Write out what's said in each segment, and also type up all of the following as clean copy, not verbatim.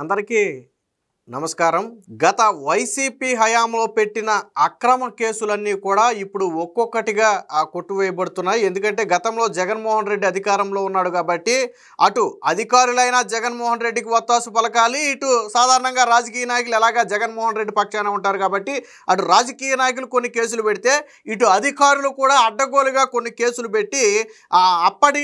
అందరికీ నమస్కారం. గత వైసీపీ హయాంలో పెట్టిన అక్రమ కేసులన్నీ కూడా ఇప్పుడు ఒక్కొక్కటిగా కొట్టువేయబడుతున్నాయి. ఎందుకంటే గతంలో జగన్మోహన్ రెడ్డి అధికారంలో ఉన్నాడు కాబట్టి అటు అధికారులైన జగన్మోహన్ రెడ్డికి వత్తాసు పలకాలి, ఇటు సాధారణంగా రాజకీయ నాయకులు ఎలాగా జగన్మోహన్ రెడ్డి పక్షాన ఉంటారు కాబట్టి అటు రాజకీయ నాయకులు కొన్ని కేసులు పెడితే ఇటు అధికారులు కూడా అడ్డగోలుగా కొన్ని కేసులు పెట్టి అప్పటి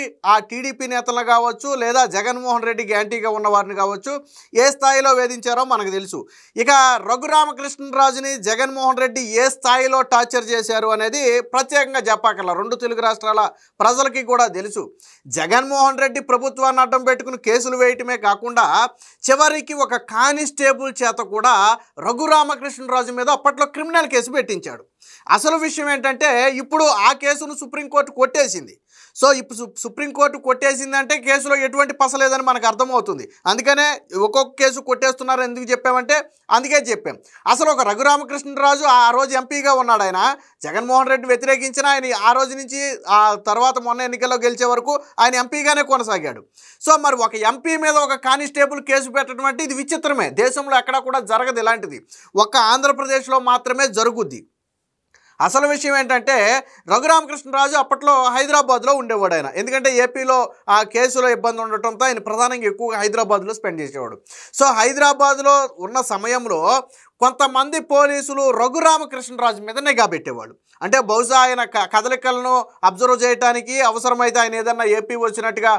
టీడీపీ నేతలను కావచ్చు లేదా జగన్మోహన్ రెడ్డికి యాంటీగా ఉన్న వారిని కావచ్చు ఏ స్థాయిలో వేధించారో మనకు తెలుసు. ఇక రఘురామకృష్ణరాజుని జగన్మోహన్ రెడ్డి ఏ స్థాయిలో టార్చర్ చేశారు అనేది ప్రత్యేకంగా చెప్పాకల్లా రెండు తెలుగు రాష్ట్రాల ప్రజలకి కూడా తెలుసు. జగన్మోహన్ రెడ్డి ప్రభుత్వాన్ని అడ్డం పెట్టుకుని కేసులు వేయటమే కాకుండా చివరికి ఒక కానిస్టేబుల్ చేత కూడా రఘురామకృష్ణరాజు మీద అప్పట్లో క్రిమినల్ కేసు పెట్టించాడు. అసలు విషయం ఏంటంటే ఇప్పుడు ఆ కేసును సుప్రీంకోర్టు కొట్టేసింది. సో ఇప్పుడు సుప్రీంకోర్టు కొట్టేసిందంటే కేసులో ఎటువంటి పసలేదని మనకు అర్థమవుతుంది. అందుకనే ఒక్కొక్క కేసు కొట్టేస్తున్నారు. ఎందుకు చెప్పామంటే అందుకే చెప్పాం. అసలు ఒక రఘురామకృష్ణరాజు ఆ రోజు ఎంపీగా ఉన్నాడు. ఆయన జగన్మోహన్ రెడ్డి వ్యతిరేకించిన ఆయన ఆ రోజు నుంచి ఆ తర్వాత మొన్న ఎన్నికల్లో గెలిచే వరకు ఆయన ఎంపీగానే కొనసాగాడు. సో మరి ఒక ఎంపీ మీద ఒక కానిస్టేబుల్ కేసు పెట్టడం అంటే ఇది విచిత్రమే. దేశంలో ఎక్కడా కూడా జరగదు ఇలాంటిది. ఒక్క ఆంధ్రప్రదేశ్లో మాత్రమే జరుగుద్ది. అసలు విషయం ఏంటంటే రఘురామకృష్ణరాజు అప్పట్లో హైదరాబాద్లో ఉండేవాడు. ఆయన ఎందుకంటే ఏపీలో ఆ కేసులో ఇబ్బంది ఉండటంతో ఆయన ప్రధానంగా ఎక్కువగా హైదరాబాద్లో స్పెండ్ చేసేవాడు. సో హైదరాబాద్లో ఉన్న సమయంలో కొంతమంది పోలీసులు రఘురామకృష్ణరాజు మీద నిఘా పెట్టేవాడు. అంటే బహుశా ఆయన కదలికలను అబ్జర్వ్ చేయడానికి, అవసరమైతే ఆయన ఏదన్నా ఏపీ వచ్చినట్టుగా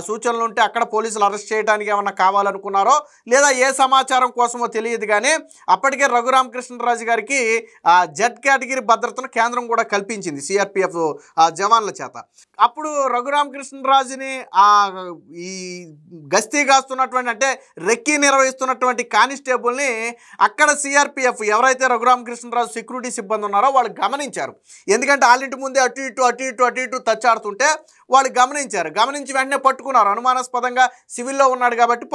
సూచనలు ఉంటే అక్కడ పోలీసులు అరెస్ట్ చేయడానికి ఏమన్నా కావాలనుకున్నారో లేదా ఏ సమాచారం కోసమో తెలియదు. కానీ అప్పటికే రఘురామకృష్ణరాజు గారికి జెడ్ కేటగిరీ భద్రతను కేంద్రం కూడా కల్పించింది సిఆర్పిఎఫ్ జవాన్ల చేత. అప్పుడు రఘురామకృష్ణరాజుని ఈ గస్తీ కాస్తున్నటువంటి అంటే రెక్కీ నిర్వహిస్తున్నటువంటి కానిస్టేబుల్ని అక్కడ సిఆర్పిఎఫ్ ఎవరైతే రఘురామకృష్ణరాజు సెక్యూరిటీ సిబ్బంది ఉన్నారో వాళ్ళు గమనించారు. ఎందుకంటే వాళ్ళింటి ముందే అటు ఇటు తచ్చాడుతుంటే వాళ్ళు గమనించి వెంటనే పట్టుకున్నారు. అనుమానాస్పదంగా సివిల్లో ఉన్నాడు కాబట్టి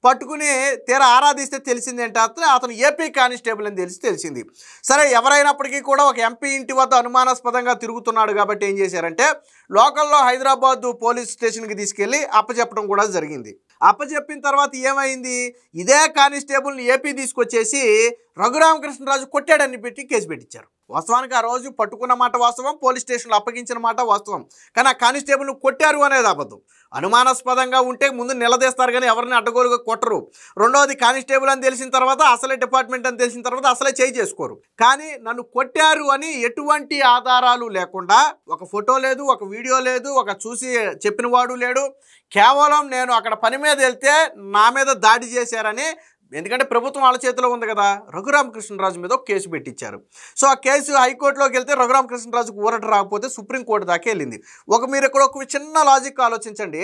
పట్టుకుని తీరా ఆరాధిస్తే తెలిసింది ఏంటంటే అతను ఏపీ కానిస్టేబుల్ అని తెలిసింది. సరే, ఎవరైనప్పటికీ కూడా ఒక ఎంపీ ఇంటి వద్ద అనుమానాస్పదంగా తిరుగుతున్నాడు కాబట్టి ఏం చేశారంటే లోకల్లో హైదరాబాద్ పోలీస్ స్టేషన్కి తీసుకెళ్ళి అప్పచెప్పడం కూడా జరిగింది. అప్పచెప్పిన తర్వాత ఏమైంది, ఇదే కానిస్టేబుల్ని ఏపీ తీసుకొచ్చేసి రఘురామకృష్ణరాజు కొట్టాడని పెట్టి కేసు పెట్టించారు. వాస్తవానికి ఆ రోజు పట్టుకున్న మాట వాస్తవం, పోలీస్ స్టేషన్లో అప్పగించిన మాట వాస్తవం. కానీ ఆ కానిస్టేబుల్ని కొట్టారు అనేది అబద్ధం. అనుమానాస్పదంగా ఉంటే ముందు నిలదీస్తారు కానీ ఎవరిని అడ్డగోలుగా కొట్టరు. రెండవది కానిస్టేబుల్ అని తెలిసిన తర్వాత, అసలే డిపార్ట్మెంట్ అని తెలిసిన తర్వాత అసలే చేసుకోరు. కానీ నన్ను కొట్టారు అని ఎటువంటి ఆధారాలు లేకుండా, ఒక ఫోటో లేదు, ఒక వీడియో లేదు, ఒక చూసి చెప్పిన వాడు లేడు, కేవలం నేను అక్కడ పని మీద వెళ్తే నా మీద దాడి చేశారని, ఎందుకంటే ప్రభుత్వం వాళ్ళ చేతిలో ఉంది కదా, రఘురామకృష్ణరాజు మీద ఒక కేసు పెట్టించారు. సో ఆ కేసు హైకోర్టులోకి వెళ్తే రఘురామకృష్ణరాజుకు ఊరట రాకపోతే సుప్రీంకోర్టు దాకా వెళ్ళింది. మీరు ఇక్కడ ఒక చిన్న లాజిక్ ఆలోచించండి.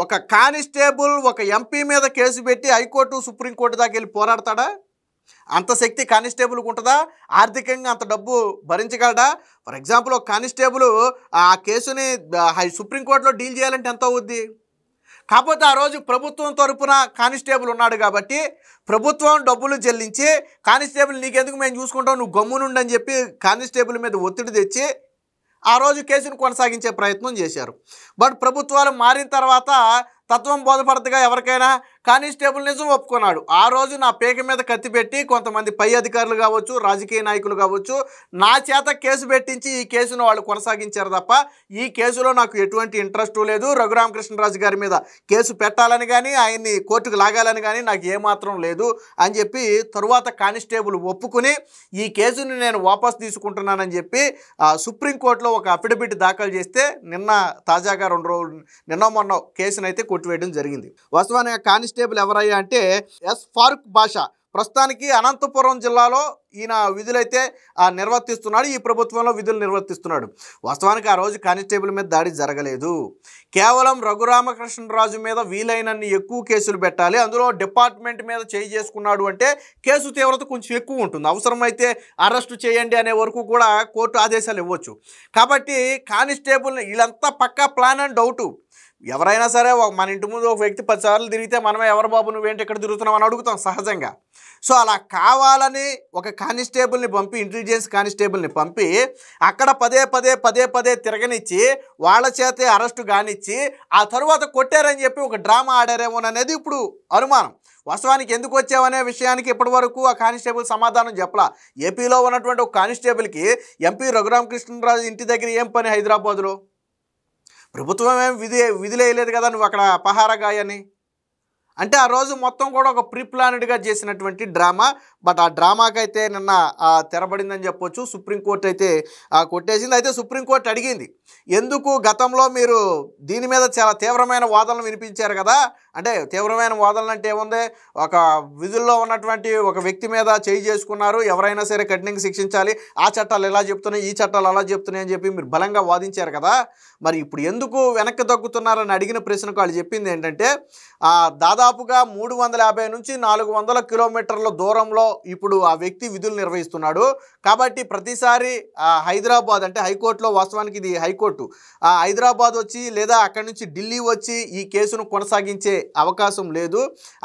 ఒక కానిస్టేబుల్ ఒక ఎంపీ మీద కేసు పెట్టి హైకోర్టు సుప్రీంకోర్టు దాకా వెళ్ళి పోరాడతాడా? అంత శక్తి కానిస్టేబుల్కి ఉంటుందా? ఆర్థికంగా అంత డబ్బు భరించగలడా? ఫర్ ఎగ్జాంపుల్ ఒక కానిస్టేబుల్ ఆ కేసుని సుప్రీంకోర్టులో డీల్ చేయాలంటే ఎంత అవుద్ది? కాకపోతే ఆ రోజు ప్రభుత్వం తరపున కానిస్టేబుల్ ఉన్నాడు కాబట్టి ప్రభుత్వం డబ్బులు చెల్లించి కానిస్టేబుల్ నీకెందుకు మేము చూసుకుంటాం, నువ్వు గమ్మునుండి అని చెప్పి కానిస్టేబుల్ మీద ఒత్తిడి తెచ్చి ఆ రోజు కేసును కొనసాగించే ప్రయత్నం చేశారు. బట్ ప్రభుత్వాలు మారిన తర్వాత తత్వం బోధపడతగా ఎవరికైనా కానిస్టేబుల్ నిజం ఒప్పుకున్నాడు. ఆ రోజు నా పేక మీద కత్తి పెట్టి కొంతమంది పై అధికారులు కావచ్చు, రాజకీయ నాయకులు కావచ్చు, నా చేత కేసు పెట్టించి ఈ కేసును వాళ్ళు కొనసాగించారు తప్ప ఈ కేసులో నాకు ఎటువంటి ఇంట్రెస్టు లేదు. రఘురామకృష్ణరాజు గారి మీద కేసు పెట్టాలని కానీ ఆయన్ని కోర్టుకు లాగాలని కానీ నాకు ఏమాత్రం లేదు అని చెప్పి తరువాత కానిస్టేబుల్ ఒప్పుకుని ఈ కేసుని నేను వాపస్ తీసుకుంటున్నానని చెప్పి సుప్రీంకోర్టులో ఒక అఫిడవిట్ దాఖలు చేస్తే తాజాగా నిన్న మొన్న కేసునైతే కొట్టివేయడం జరిగింది. వాస్తవానికి కానిస్టేబుల్ ఎవరయ్యా అంటే ఎస్ ఫారూక్ బాషా. ప్రస్తుతానికి అనంతపురం జిల్లాలో ఈయన విధులైతే నిర్వర్తిస్తున్నాడు. ఈ ప్రభుత్వంలో విధులు నిర్వర్తిస్తున్నాడు. వాస్తవానికి ఆ రోజు కానిస్టేబుల్ మీద దాడి జరగలేదు. కేవలం రఘురామకృష్ణరాజు మీద వీలైనన్ని ఎక్కువ కేసులు పెట్టాలి. అందులో డిపార్ట్మెంట్ మీద చేసుకున్నాడు అంటే కేసు తీవ్రత కొంచెం ఎక్కువ ఉంటుంది. అవసరమైతే అరెస్టు చేయండి అనే వరకు కూడా కోర్టు ఆదేశాలు ఇవ్వచ్చు. కాబట్టి కానిస్టేబుల్ వీళ్ళంతా పక్కా ప్లాన్ అండ్ డౌటు. ఎవరైనా సరే మన ఇంటి ముందు ఒక వ్యక్తి 10 సార్లు తిరిగితే మనమే ఎవరు బాబు నువ్వేంటి ఎక్కడ తిరుగుతున్నావు అని అడుగుతాం సహజంగా. సో అలా కావాలని ఒక కానిస్టేబుల్ని పంపి, ఇంటెలిజెన్స్ కానిస్టేబుల్ని పంపి అక్కడ పదే పదే తిరగనిచ్చి వాళ్ళ చేతే అరెస్టు కానిచ్చి ఆ తరువాత కొట్టారని చెప్పి ఒక డ్రామా ఆడారేమోననేది ఇప్పుడు అనుమానం. వాస్తవానికి ఎందుకు వచ్చావనే విషయానికి ఇప్పటివరకు ఆ కానిస్టేబుల్ సమాధానం చెప్పలా. ఏపీలో ఉన్నటువంటి ఒక కానిస్టేబుల్కి ఎంపీ రఘురామకృష్ణరాజు ఇంటి దగ్గర ఏం పని హైదరాబాదులో? ప్రభుత్వం ఏం విధులేయలేదు కదా నువ్వు అక్కడ పహారా గాయని. అంటే ఆ రోజు మొత్తం కూడా ఒక ప్రీ ప్లానెడ్గా చేసినటువంటి డ్రామా. బట్ ఆ డ్రామాకైతే నిన్న తెరబడిందని చెప్పొచ్చు. సుప్రీంకోర్టు అయితే కొట్టేసింది. అయితే సుప్రీంకోర్టు అడిగింది, ఎందుకు గతంలో మీరు దీని మీద చాలా తీవ్రమైన వాదనలు వినిపించారు కదా. అంటే తీవ్రమైన వాదనలు అంటే ఏముంది, ఒక విధుల్లో ఉన్నటువంటి ఒక వ్యక్తి మీద చేయి చేసుకున్నారు, ఎవరైనా సరే కఠినంగా శిక్షించాలి, ఆ చట్టాలు ఎలా చెప్తున్నాయి, ఈ చట్టాలు అలా చెప్తున్నాయి అని చెప్పి మీరు బలంగా వాదించారు కదా. మరి ఇప్పుడు ఎందుకు వెనక్కి తగ్గుతున్నారని అడిగిన ప్రశ్నకు వాళ్ళు చెప్పింది ఏంటంటే, దాదాపుగా 350 నుంచి 400 కిలోమీటర్ల దూరంలో ఇప్పుడు ఆ వ్యక్తి విధులు నిర్వహిస్తున్నాడు. కాబట్టి ప్రతిసారి హైదరాబాద్ అంటే హైకోర్టులో, వాస్తవానికి ఇది హైకోర్టు, హైదరాబాద్ వచ్చి లేదా అక్కడి నుంచి ఢిల్లీ వచ్చి ఈ కేసును కొనసాగించే అవకాశం లేదు,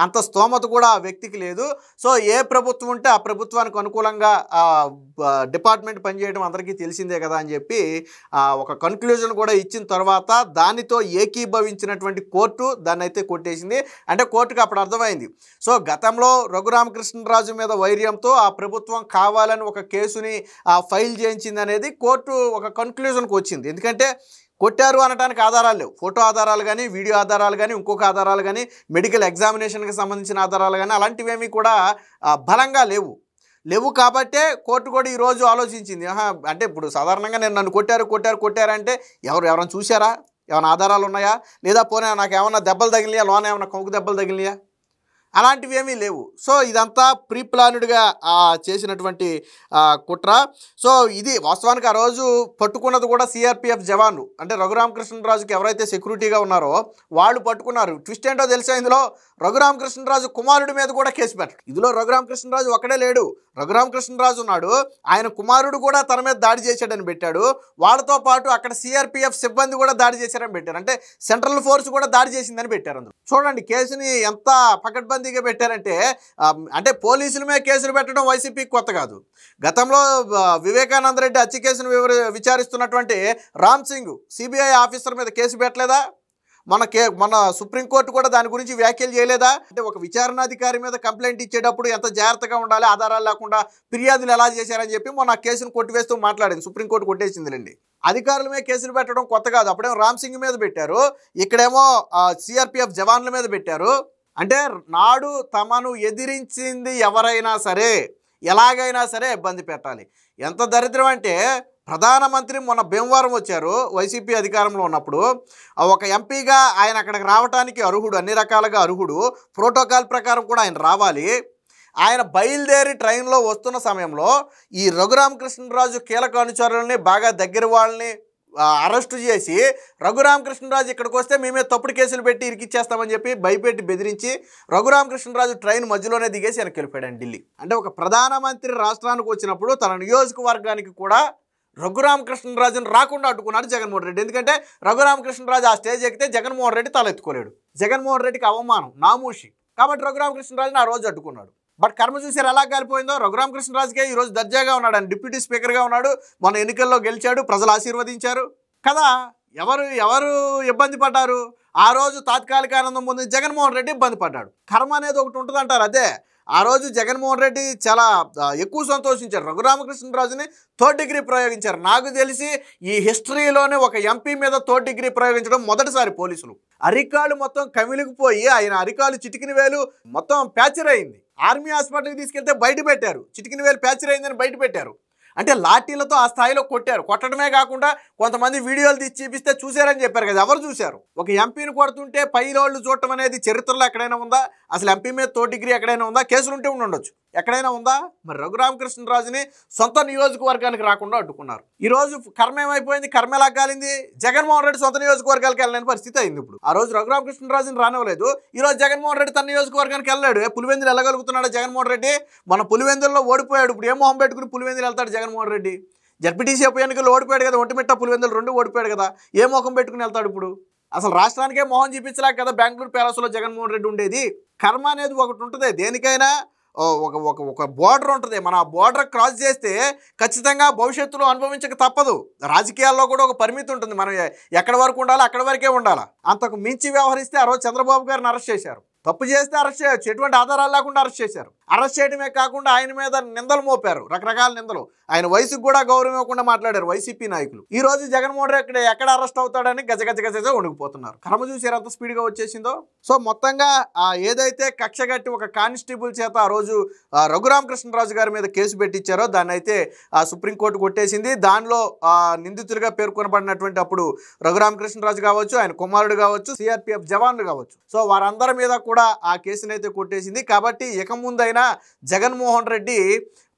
అంత స్తోమత కూడా ఆ వ్యక్తికి లేదు. సో ఏ ప్రభుత్వం ఉంటే ఆ ప్రభుత్వానికి అనుకూలంగా డిపార్ట్మెంట్ పనిచేయడం అందరికీ తెలిసిందే కదా అని చెప్పి ఒక కన్క్లూజన్ కూడా ఇచ్చిన తర్వాత దానితో ఏకీభవించినటువంటి కోర్టు దాన్ని అయితే కొట్టేసింది. అంటే కోర్టుకు అప్పుడు అర్థమైంది, సో గతంలో రఘురామకృష్ణరాజు మీద వైర్యంతో ఆ ప్రభుత్వం కావాలని ఒక కేసుని ఫైల్ చేయించింది అనేది కోర్టు ఒక కన్క్లూజన్కి వచ్చింది. ఎందుకంటే కొట్టారు అనడానికి ఆధారాలు లేవు, ఫోటో ఆధారాలు కానీ, వీడియో ఆధారాలు కానీ, ఇంకొక ఆధారాలు కానీ, మెడికల్ ఎగ్జామినేషన్కి సంబంధించిన ఆధారాలు కానీ అలాంటివేమీ కూడా బలంగా లేవు కాబట్టే కోర్టు కూడా ఈరోజు ఆలోచించింది, అంటే ఇప్పుడు సాధారణంగా నేను నన్ను కొట్టారంటే ఎవరైనా చూశారా, ఏమైనా ఆధారాలు ఉన్నాయా, లేదా పోనీ నాకు ఏమన్నా దెబ్బలు తగిలినాయా, లోన ఏమన్నా కొంగు దెబ్బలు తగిలినాయా, అలాంటివి ఏమీ లేవు. సో ఇదంతా ప్రీ ప్లాన్డ్గా చేసినటువంటి కుట్ర. సో ఇది వాస్తవానికి ఆ రోజు పట్టుకున్నది కూడా సిఆర్పిఎఫ్ జవాన్లు, అంటే రఘురామకృష్ణరాజుకి ఎవరైతే సెక్యూరిటీగా ఉన్నారో వాళ్ళు పట్టుకున్నారు. ట్విస్ట్ ఏంటో తెలుసా, ఇందులో రఘురామకృష్ణరాజు కుమారుడి మీద కూడా కేసు పెట్టారు. ఇందులో రఘురామకృష్ణరాజు ఒక్కడే లేడు, రఘురామకృష్ణరాజు ఉన్నాడు, ఆయన కుమారుడు కూడా తన మీద దాడి చేశాడని పెట్టాడు. వాళ్ళతో పాటు అక్కడ సిఆర్పిఎఫ్ సిబ్బంది కూడా దాడి చేశారని పెట్టారు, అంటే సెంట్రల్ ఫోర్స్ కూడా దాడి చేసిందని పెట్టారు. అందులో చూడండి కేసుని ఎంత పకడ్బందీగా పెట్టారంటే, అంటే పోలీసుల మీద కేసులు పెట్టడం వైసీపీకి కొత్త కాదు. గతంలో వివేకానంద రెడ్డి హత్య కేసును విచారిస్తున్నటువంటి రామ్ సింగ్ సిబిఐ ఆఫీసర్ మీద కేసు పెట్టలేదా? మన సుప్రీంకోర్టు కూడా దాని గురించి వ్యాఖ్యలు చేయలేదా? అంటే ఒక విచారణాధికారి మీద కంప్లైంట్ ఇచ్చేటప్పుడు ఎంత జాగ్రత్తగా ఉండాలి, ఆధారాలు లేకుండా ఫిర్యాదులు ఎలా చేశారని చెప్పి మొన్న కేసును కొట్టివేస్తూ మాట్లాడింది. సుప్రీంకోర్టు కొట్టేసిందిలేండి. అధికారుల మీద కేసులు పెట్టడం కొత్త కాదు. అప్పుడేమో రామ్ సింగ్ మీద పెట్టారు, ఇక్కడేమో సిఆర్పిఎఫ్ జవాన్ల మీద పెట్టారు. అంటే నాడు తమను ఎదిరించింది ఎవరైనా సరే ఎలాగైనా సరే ఇబ్బంది పెట్టాలి. ఎంత దరిద్రం అంటే, ప్రధానమంత్రి మొన్న భీమవరం వచ్చారు వైసీపీ అధికారంలో ఉన్నప్పుడు. ఒక ఎంపీగా ఆయన అక్కడికి రావడానికి అర్హుడు, అన్ని రకాలుగా అర్హుడు, ప్రోటోకాల్ ప్రకారం కూడా ఆయన రావాలి. ఆయన బయలుదేరి ట్రైన్లో వస్తున్న సమయంలో ఈ రఘురామకృష్ణరాజు కీలక అనుచరులని, బాగా దగ్గర వాళ్ళని అరెస్టు చేసి, రఘురామకృష్ణరాజు ఇక్కడికి వస్తే మేమే తప్పుడు కేసులు పెట్టి ఇరికిచ్చేస్తామని చెప్పి భయపెట్టి బెదిరించి రఘురామకృష్ణరాజు ట్రైన్ మధ్యలోనే దిగేసి వెనక్కి వెళ్ళిపోయాడు ఢిల్లీ. అంటే ఒక ప్రధానమంత్రి రాష్ట్రానికి వచ్చినప్పుడు తన నియోజకవర్గానికి కూడా రఘురామకృష్ణరాజును రాకుండా అడ్డుకున్నాడు జగన్మోహన్ రెడ్డి. ఎందుకంటే రఘురామకృష్ణరాజు ఆ స్టేజ్ ఎక్కితే జగన్మోహన్ రెడ్డి తలెత్తుకోలేడు, జగన్మోహన్ రెడ్డికి అవమానం, నామూషి. కాబట్టి రఘురామకృష్ణరాజుని ఆ రోజు అడ్డుకున్నాడు. బట్ కర్మ చూసారు ఎలా కాలిపోయిందో. రఘురామకృష్ణరాజుకే ఈరోజు దర్జాగా ఉన్నాడు, ఆయన డిప్యూటీ స్పీకర్గా ఉన్నాడు, మొన్న ఎన్నికల్లో గెలిచాడు, ప్రజలు ఆశీర్వదించారు కదా. ఎవరు ఇబ్బంది పడ్డారు? ఆ రోజు తాత్కాలిక ఆనందం పొంది జగన్మోహన్ రెడ్డి ఇబ్బంది పడ్డాడు. కర్మ అనేది ఒకటి ఉంటుంది అంటారు, అదే ఆ రోజు జగన్మోహన్ రెడ్డి చాలా ఎక్కువ సంతోషించారు. రఘురామకృష్ణరాజుని థర్డ్ డిగ్రీ ప్రయోగించారు. నాకు తెలిసి ఈ హిస్టరీలోనే ఒక ఎంపీ మీద థర్డ్ డిగ్రీ ప్రయోగించడం మొదటిసారి. పోలీసులు అరికాలు మొత్తం కమిలిగిపోయి ఆయన అరికాలు చిటికిన వేలు మొత్తం ప్యాచర్ అయింది. ఆర్మీ హాస్పిటల్కి తీసుకెళ్తే బయట పెట్టారు, చిటికిన వేలు ప్యాచర్ అయిందని బయట పెట్టారు. అంటే లాఠీలతో ఆ స్థాయిలో కొట్టారు. కొట్టడమే కాకుండా కొంతమంది వీడియోలు తీసి చూపిస్తే చూశారని చెప్పారు కదా, ఎవరు చూశారు? ఒక ఎంపీని కొడుతుంటే పైలోళ్ళు చూడటం అనేది చరిత్రలో ఎక్కడైనా ఉందా? అసలు ఎంపీ మీద థర్డ్ డిగ్రీ ఎక్కడైనా ఉందా? కేసులు ఉంటే ఉండొచ్చు, ఎక్కడైనా ఉందా? మరి రఘురామకృష్ణరాజుని సొంత నియోజకవర్గానికి రాకుండా అడ్డుకున్నారు. ఈరోజు కర్మ ఏమైపోయింది? కర్మ ఎలా కాలింది? జగన్మోహన్ రెడ్డి సొంత నియోజకవర్గాలకు వెళ్ళలేని పరిస్థితి అయింది. ఇప్పుడు ఆ రోజు రఘురామకృష్ణరాజుని రానివ్వలేదు, ఈరోజు జగన్మోహన్ రెడ్డి తన నియోజకవర్గానికి వెళ్ళాడు. పులివెందులు వెళ్ళగలుగుతున్నాడు జగన్మోహన్ రెడ్డి? మన పులివెందుల్లో ఓడిపోయాడు. ఇప్పుడు ఏ మొహం పెట్టుకుని పులివెందులు వెళ్తాడు జగన్మోహన్ రెడ్డి? జడ్పీటీసీ ఉప ఎన్నికల్లో ఓడిపోయాడు కదా, ఒంటిమిట్ట పులివెందులు 2 ఓడిపోయాడు కదా, ఏ మొహం పెట్టుకుని వెళ్తాడు ఇప్పుడు? అసలు రాష్ట్రానికే మొహం చూపించలేక కదా బెంగళూరు ప్యాలెస్లో జగన్మోహన్ రెడ్డి ఉండేది. కర్మ అనేది ఒకటి ఉంటుంది, దేనికైనా ఒక బోర్డర్ ఉంటుంది. మన ఆ బోర్డర్ క్రాస్ చేస్తే ఖచ్చితంగా భవిష్యత్తులో అనుభవించక తప్పదు. రాజకీయాల్లో కూడా ఒక పరిమితి ఉంటుంది, మనం ఎక్కడి వరకు ఉండాలి అక్కడి వరకే ఉండాలి. అంతకు మించి వ్యవహరిస్తే ఆ రోజు చంద్రబాబు గారిని అరెస్ట్ చేశారు. తప్పు చేస్తే అరెస్ట్ చేయొచ్చు, ఎటువంటి ఆధారాలు లేకుండా అరెస్ట్ చేశారు. అరెస్ట్ చేయడమే కాకుండా ఆయన మీద నిందలు మోపారు, రకరకాల నిందలు. ఆయన వయసుకు కూడా గౌరవం ఇవ్వకుండా మాట్లాడారు వైసీపీ నాయకులు. ఈ రోజు జగన్మోహన్ రెడ్డి ఎక్కడ అరెస్ట్ అవుతాడని గజగజ వణికిపోతున్నారు. కర్మ చూసారు ఎంత స్పీడ్గా వచ్చేసిందో. సో మొత్తంగా ఏదైతే కక్షగట్టి ఒక కానిస్టేబుల్ చేత ఆ రోజు రఘురామకృష్ణరాజు గారి మీద కేసు పెట్టించారో దాన్ని అయితే సుప్రీంకోర్టు కొట్టేసింది. దానిలో నిందితులుగా పేర్కొనబడినటువంటి అప్పుడు రఘురామకృష్ణరాజు కావచ్చు, ఆయన కుమారుడు కావచ్చు, సిఆర్పిఎఫ్ జవాన్లు కావచ్చు, సో వారందరి మీద కూడా ఆ కేసును అయితే కొట్టేసింది. కాబట్టి ఇక ముందైనా జగన్మోహన్ రెడ్డి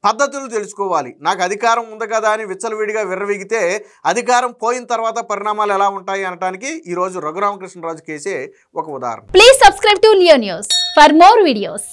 పద్ధతులు తెలుసుకోవాలి. నాకు అధికారం ఉంది కదా అని విచ్చలవిడిగా విర్రవీగితే అధికారం పోయిన తర్వాత పరిణామాలు ఎలా ఉంటాయి అనడానికి ఈ రోజు రఘురామకృష్ణరాజు కేసే ఒక ఉదాహరణ. Please subscribe to Leo news for more videos.